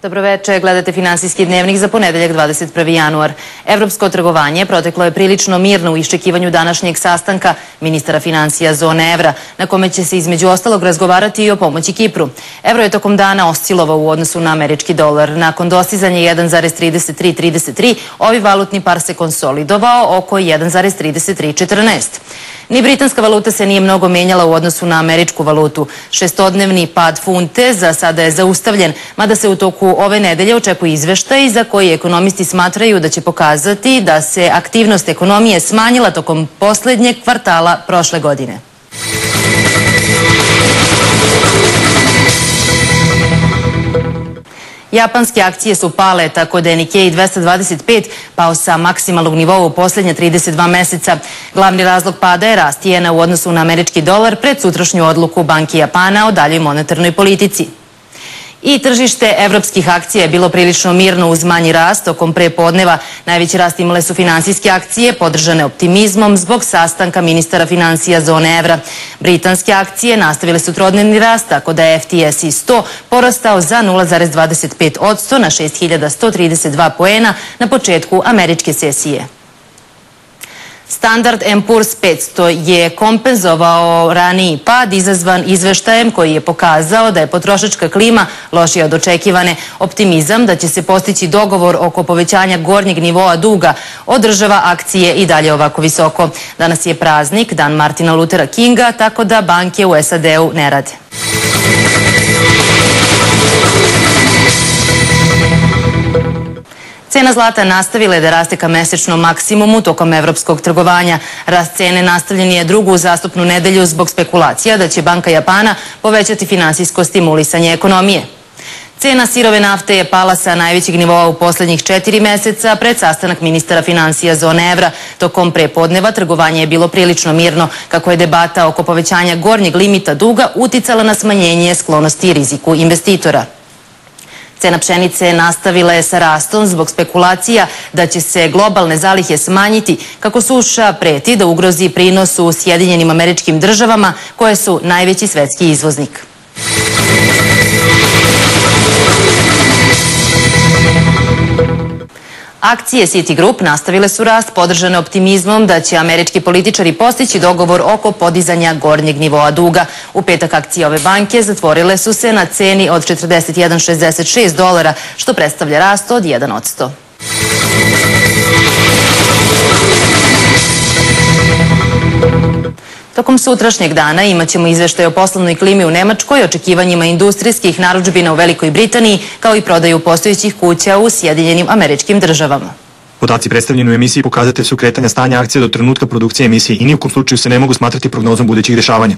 Dobroveče, gledate Finansijski dnevnik za ponedeljak 21. januar. Evropsko trgovanje proteklo je prilično mirno u iščekivanju današnjeg sastanka ministara financija zone evra, na kome će se između ostalog razgovarati i o pomoći Kipru. Evro je tokom dana oscilovao u odnosu na američki dolar. Nakon dostizanja 1,3333, ovi valutni par se konsolidovao oko 1,3314. Ni britanska valuta se nije mnogo menjala u odnosu na američku valutu. Šestodnevni pad funte za sada je zaustavljen, mada se u toku ove nedelje očekuje izveštaj za koji ekonomisti smatraju da će pokazati da se aktivnost ekonomije smanjila tokom poslednjeg kvartala prošle godine. Japanske akcije su pale, tako da je Nikkei 225 pao sa maksimalnog nivoa u posljednje 32 meseca. Glavni razlog pada je rast jena u odnosu na američki dolar pred sutrašnju odluku Banke Japana o daljoj monetarnoj politici. I tržište evropskih akcija je bilo prilično mirno uz manji rast tokom prepodneva. Najveći rast imale su finansijske akcije, podržane optimizmom zbog sastanka ministara financija zone evra. Britanske akcije nastavile su trodnevni rast, tako da je FTSE 100 porastao za 0,25% na 6132 poena na početku američke sesije. Standard & Poor's 500 je kompenzovao raniji pad izazvan izveštajem koji je pokazao da je potrošačka klima lošija od očekivane. Optimizam da će se postići dogovor oko povećanja gornjeg nivoa duga održava akcije i dalje ovako visoko. Danas je praznik, dan Martina Luthera Kinga, tako da banke u SAD-u ne rade. Cena zlata nastavila je da raste ka mesečnom maksimumu tokom evropskog trgovanja. Rast cene nastavljen je drugu uzastopnu nedelju zbog spekulacija da će Banka Japana povećati finansijsko stimulisanje ekonomije. Cena sirove nafte je pala sa najvećeg nivoa u poslednjih 4 meseca pred sastanak ministara financija zone evra. Tokom prepodneva trgovanje je bilo prilično mirno, kako je debata oko povećanja gornjeg limita duga uticala na smanjenje sklonosti i riziku investitora. Cena pšenice nastavila je sa rastom zbog spekulacija da će se globalne zalihe smanjiti kako suša preti da ugrozi prinos u Sjedinjenim Američkim Državama, koje su najveći svetski izvoznik. Akcije Citigroup nastavile su rast podržane optimizmom da će američki političari postići dogovor oko podizanja gornjeg nivoa duga. U petak akcije ove banke zatvorile su se na ceni od $41,66, što predstavlja rast od 1%. Tokom sutrašnjeg dana imat ćemo izveštaj o poslovnoj klimi u Nemačkoj, očekivanjima industrijskih narudžbina u Velikoj Britaniji, kao i prodaju postojećih kuća u Sjedinjenim Američkim Državama. Podaci predstavljeni u emisiji pokazatelj su kretanja stanja akcija do trenutka produkcije emisije i nijekom slučaju se ne mogu smatrati prognozom budućih dešavanja.